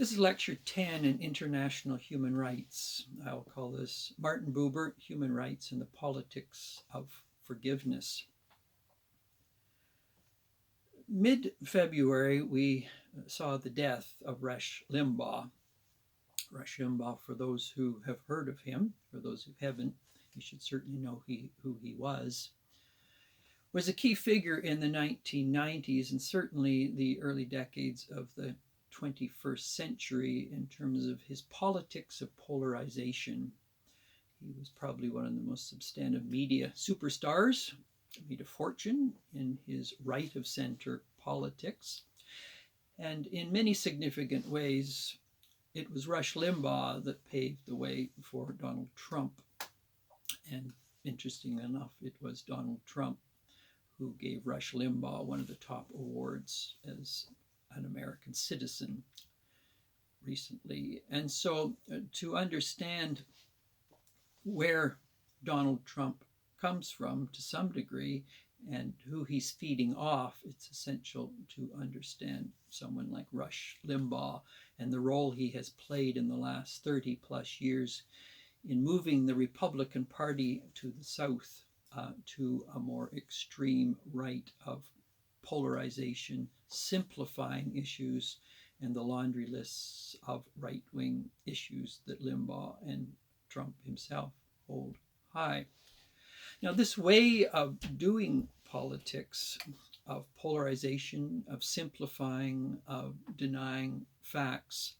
This is lecture 10 in International Human Rights. I'll call this Martin Buber, Human Rights and the Politics of Forgiveness. Mid-February, we saw the death of Rush Limbaugh. Rush Limbaugh, for those who have heard of him, for those who haven't, you should certainly know who he was a key figure in the 1990s and certainly the early decades of the 21st century in terms of his politics of polarization. He was probably one of the most substantive media superstars, made a fortune in his right of center politics. And in many significant ways, it was Rush Limbaugh that paved the way for Donald Trump. And interestingly enough, it was Donald Trump who gave Rush Limbaugh one of the top awards as an American citizen recently. And so to understand where Donald Trump comes from to some degree and who he's feeding off, it's essential to understand someone like Rush Limbaugh and the role he has played in the last 30 plus years in moving the Republican Party to the South to a more extreme right of polarization, simplifying issues, and the laundry lists of right-wing issues that Limbaugh and Trump himself hold high. Now, this way of doing politics, of polarization, of simplifying, of denying facts,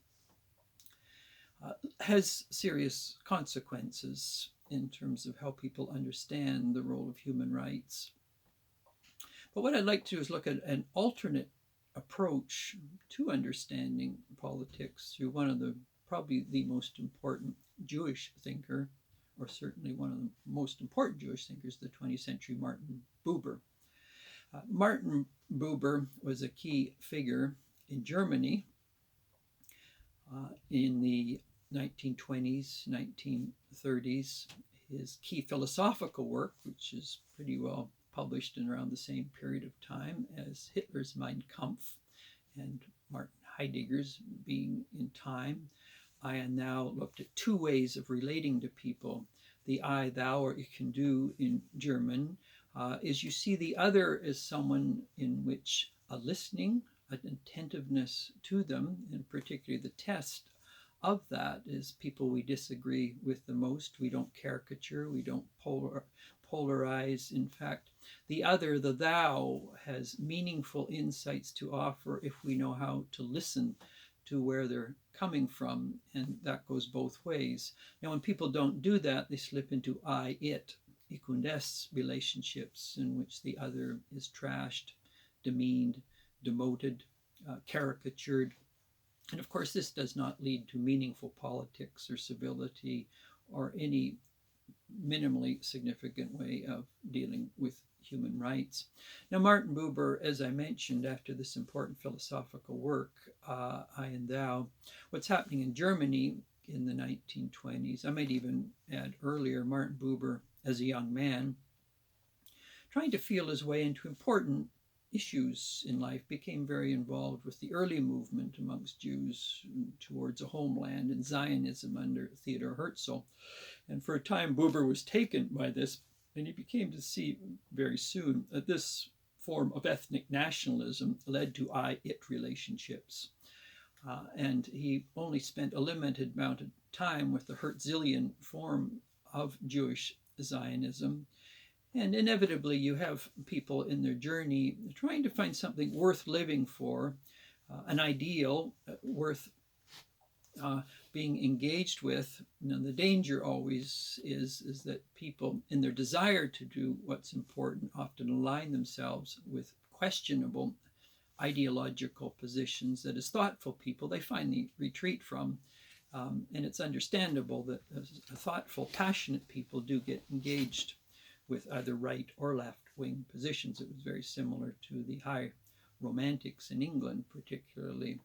has serious consequences in terms of how people understand the role of human rights. But what I'd like to do is look at an alternate approach to understanding politics through one of the, probably the most important Jewish thinker, or certainly one of the most important Jewish thinkers of the 20th century, Martin Buber. Martin Buber was a key figure in Germany in the 1920s, 1930s. His key philosophical work, which is pretty well published in around the same period of time as Hitler's Mein Kampf and Martin Heidegger's Being in Time, I and Thou, looked at two ways of relating to people. The I, thou, or ich can do in German is you see the other as someone in which a listening, an attentiveness to them, and particularly the test of that is people we disagree with the most. We don't caricature, we don't polarize. In fact, the other, the thou, has meaningful insights to offer if we know how to listen to where they're coming from, and that goes both ways. Now, when people don't do that, they slip into I, it, ich und es relationships in which the other is trashed, demeaned, demoted, caricatured. And of course, this does not lead to meaningful politics or civility or any minimally significant way of dealing with human rights. Now, Martin Buber, as I mentioned, after this important philosophical work, I and Thou, what's happening in Germany in the 1920s, I might even add earlier, Martin Buber, as a young man, trying to feel his way into important issues in life, became very involved with the early movement amongst Jews towards a homeland and Zionism under Theodor Herzl. And for a time, Buber was taken by this, and he became to see very soon that this form of ethnic nationalism led to I-it relationships. And he only spent a limited amount of time with the Herzlian form of Jewish Zionism. And inevitably, you have people in their journey trying to find something worth living for, an ideal worth being engaged with. And the danger always is that people, in their desire to do what's important, often align themselves with questionable ideological positions that, as thoughtful people, they finally retreat from. And it's understandable that thoughtful, passionate people do get engaged with either right or left-wing positions. It was very similar to the high romantics in England, particularly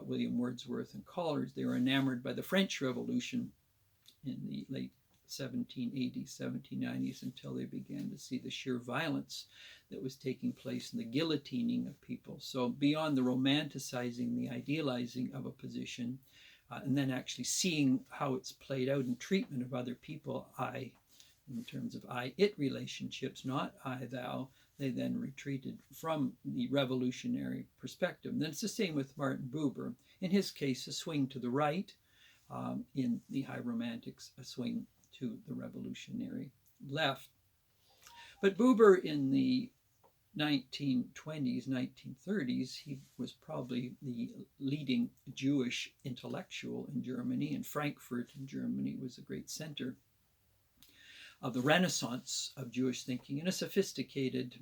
William Wordsworth and Coleridge. They were enamored by the French Revolution in the late 1780s, 1790s, until they began to see the sheer violence that was taking place in the guillotining of people. So beyond the romanticizing, the idealizing of a position, and then actually seeing how it's played out in treatment of other people, in terms of I-it relationships, not I-thou, they then retreated from the revolutionary perspective. And then it's the same with Martin Buber. In his case, a swing to the right, in the High Romantics, a swing to the revolutionary left. But Buber in the 1920s, 1930s, he was probably the leading Jewish intellectual in Germany, and Frankfurt in Germany was a great center of the Renaissance of Jewish thinking in a sophisticated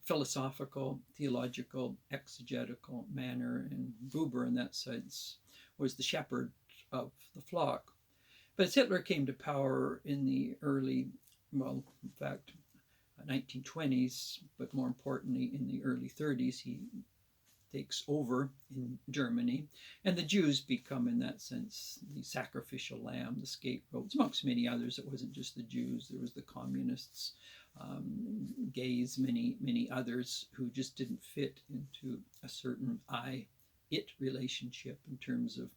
philosophical, theological, exegetical manner. And Buber, in that sense, was the shepherd of the flock. But as Hitler came to power in the early, well, in fact, 1920s, but more importantly, in the early 30s, he takes over in Germany, and the Jews become, in that sense, the sacrificial lamb, the scapegoats, amongst many others. It wasn't just the Jews. There was the communists, gays, many others who just didn't fit into a certain I-it relationship in terms of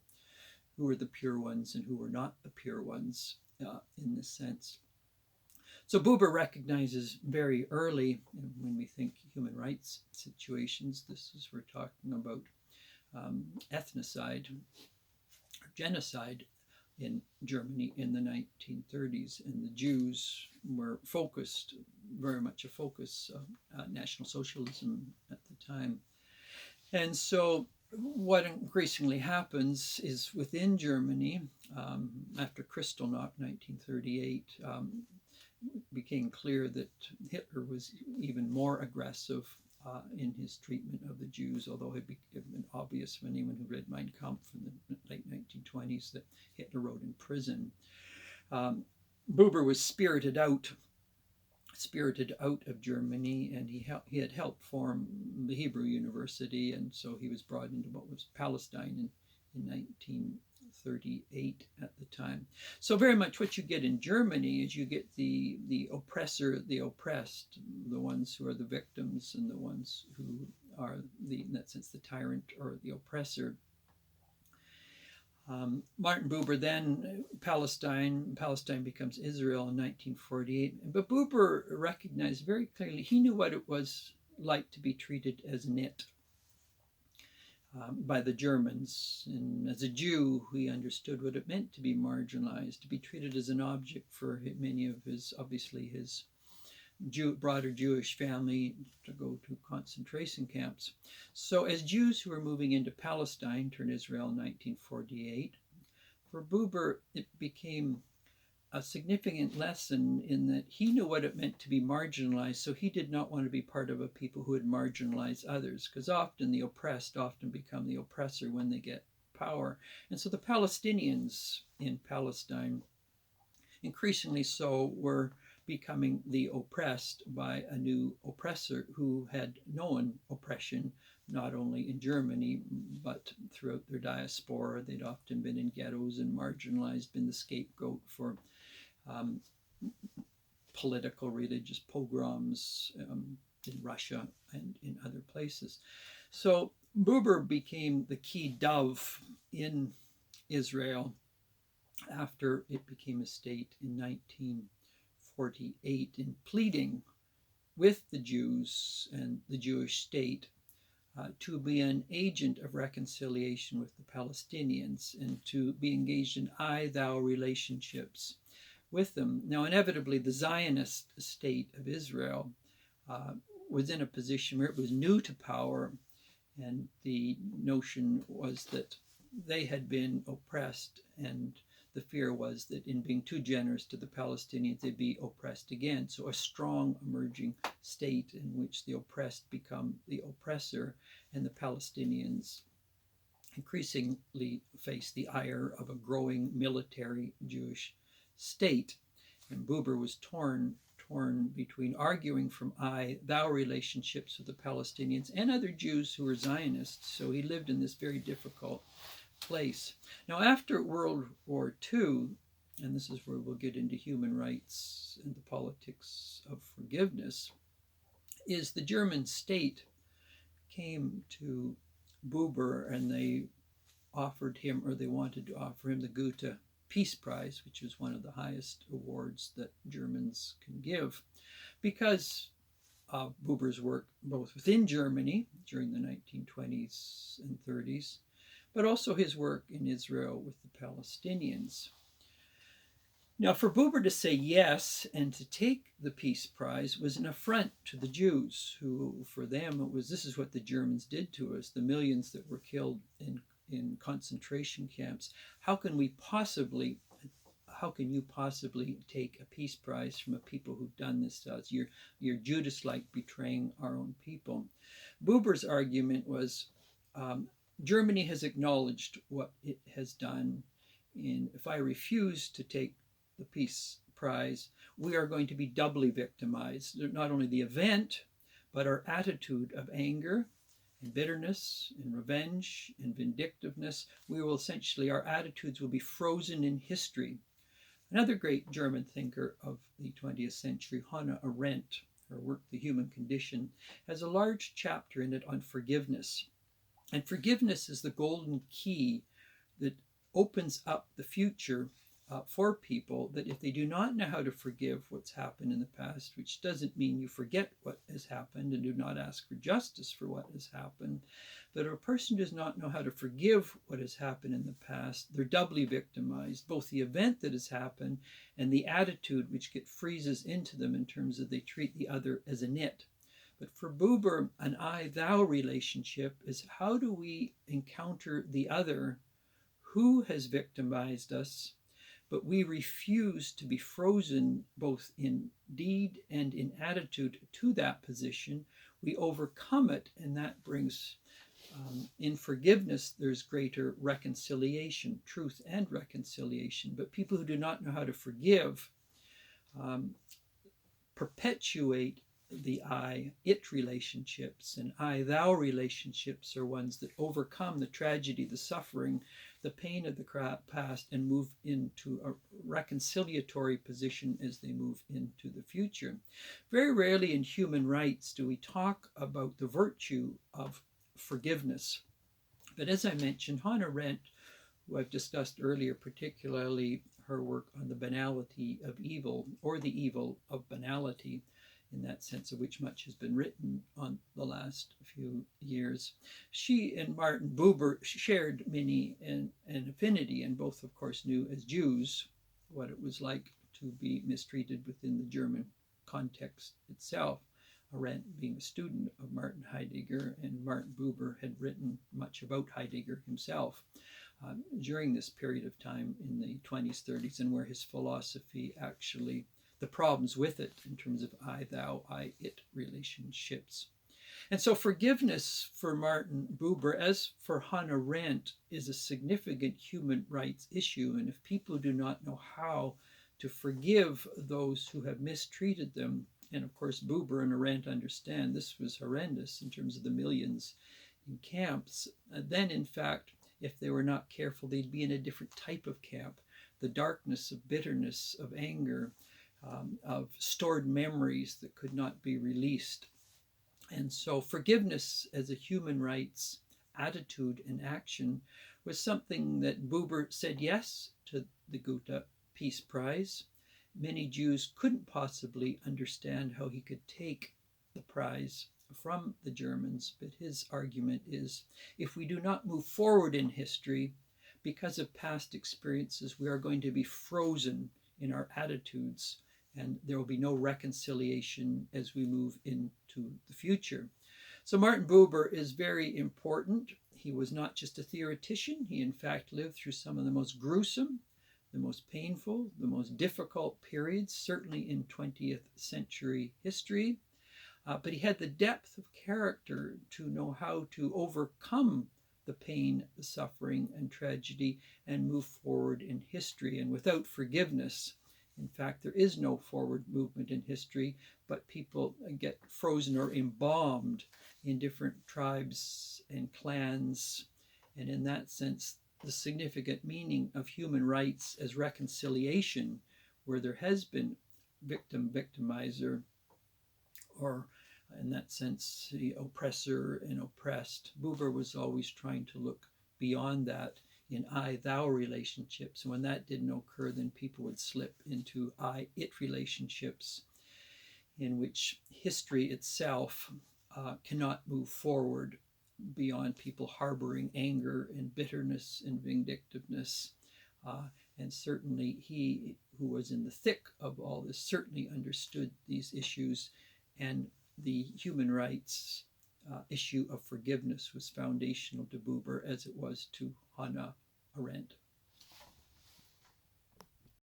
who were the pure ones and who were not the pure ones, in this sense. So Buber recognizes very early, when we think human rights situations, this is, we're talking about ethnocide, or genocide in Germany in the 1930s, and the Jews were focused, very much a focus of National Socialism at the time. And so what increasingly happens is within Germany, after Kristallnacht, 1938, became clear that Hitler was even more aggressive in his treatment of the Jews, although it became obvious for anyone who read Mein Kampf in the late 1920s that Hitler wrote in prison. Buber was spirited out of Germany, and he had helped form the Hebrew University, and so he was brought into what was Palestine in 1938 at the time. So very much what you get in Germany is you get the oppressor, the oppressed, the ones who are the victims and the ones who are, in that sense, the tyrant or the oppressor. Martin Buber then, Palestine becomes Israel in 1948. But Buber recognized very clearly, he knew what it was like to be treated as an it by the Germans. And as a Jew, he understood what it meant to be marginalized, to be treated as an object for many of his, obviously his broader Jewish family, to go to concentration camps. So as Jews who were moving into Palestine turned Israel in 1948, for Buber it became a significant lesson in that he knew what it meant to be marginalized, so he did not want to be part of a people who would marginalize others, because often the oppressed often become the oppressor when they get power. And so the Palestinians in Palestine, increasingly so, were becoming the oppressed by a new oppressor who had known oppression not only in Germany but throughout their diaspora. They'd often been in ghettos and marginalized, been the scapegoat for political, religious pogroms in Russia and in other places. So Buber became the key dove in Israel after it became a state in 1948, in pleading with the Jews and the Jewish state to be an agent of reconciliation with the Palestinians and to be engaged in I-thou relationships with them. Now, inevitably, the Zionist state of Israel was in a position where it was new to power, and the notion was that they had been oppressed, and the fear was that in being too generous to the Palestinians, they'd be oppressed again. So a strong emerging state in which the oppressed become the oppressor, and the Palestinians increasingly face the ire of a growing military Jewish state. And Buber was torn between arguing from I-thou relationships with the Palestinians and other Jews who were Zionists. So he lived in this very difficult place. Now, after World War II, and this is where we'll get into human rights and the politics of forgiveness, is the German state came to Buber and they offered him, or they wanted to offer him, the Goethe Peace Prize, which is one of the highest awards that Germans can give, because of Buber's work both within Germany during the 1920s and 30s, but also his work in Israel with the Palestinians. Now, for Buber to say yes and to take the Peace Prize was an affront to the Jews, who, for them, it was, this is what the Germans did to us, the millions that were killed in concentration camps. How can you possibly take a peace prize from a people who've done this to us? You're Judas-like, betraying our own people. Buber's argument was, Germany has acknowledged what it has done, and if I refuse to take the peace prize, we are going to be doubly victimized. Not only the event, but our attitude of anger and bitterness and revenge and vindictiveness. We will essentially, our attitudes will be frozen in history. Another great German thinker of the 20th century, Hannah Arendt, her work, The Human Condition, has a large chapter in it on forgiveness. And forgiveness is the golden key that opens up the future for people, that if they do not know how to forgive what's happened in the past, which doesn't mean you forget what has happened and do not ask for justice for what has happened, but if a person does not know how to forgive what has happened in the past, they're doubly victimized, both the event that has happened and the attitude which freezes into them in terms of they treat the other as a nit. But for Buber, an I-thou relationship is, how do we encounter the other who has victimized us, but we refuse to be frozen both in deed and in attitude to that position. We overcome it, and that brings, in forgiveness, there's greater reconciliation, truth and reconciliation. But people who do not know how to forgive perpetuate the I-it relationships, and I-thou relationships are ones that overcome the tragedy, the suffering, the pain of the past, and move into a reconciliatory position as they move into the future. Very rarely in human rights do we talk about the virtue of forgiveness. But as I mentioned, Hannah Arendt, who I've discussed earlier, particularly her work on the banality of evil, or the evil of banality, in that sense of which much has been written on the last few years. She and Martin Buber shared many an affinity, and both, of course, knew as Jews what it was like to be mistreated within the German context itself. Arendt being a student of Martin Heidegger, and Martin Buber had written much about Heidegger himself during this period of time in the 20s, 30s, and where his philosophy actually, the problems with it in terms of I-thou, I-it relationships. And so forgiveness for Martin Buber, as for Hannah Arendt, is a significant human rights issue. And if people do not know how to forgive those who have mistreated them, and of course Buber and Arendt understand this was horrendous in terms of the millions in camps, then in fact, if they were not careful, they'd be in a different type of camp. The darkness of bitterness, of anger, of stored memories that could not be released. And so forgiveness as a human rights attitude and action was something that Buber said yes to the Goethe Peace Prize. Many Jews couldn't possibly understand how he could take the prize from the Germans, but his argument is, if we do not move forward in history, because of past experiences, we are going to be frozen in our attitudes, and there will be no reconciliation as we move into the future. So Martin Buber is very important. He was not just a theoretician. He, in fact, lived through some of the most gruesome, the most painful, the most difficult periods, certainly in 20th century history. But he had the depth of character to know how to overcome the pain, the suffering, and tragedy, and move forward in history. And without forgiveness, in fact, there is no forward movement in history, but people get frozen or embalmed in different tribes and clans. And in that sense, the significant meaning of human rights as reconciliation, where there has been victim, victimizer, or in that sense, the oppressor and oppressed. Buber was always trying to look beyond that in I-thou relationships. And when that didn't occur, then people would slip into I-it relationships, in which history itself cannot move forward beyond people harboring anger and bitterness and vindictiveness. And certainly he, who was in the thick of all this, certainly understood these issues, and the human rights issue of forgiveness was foundational to Buber, as it was to Hannah Arendt.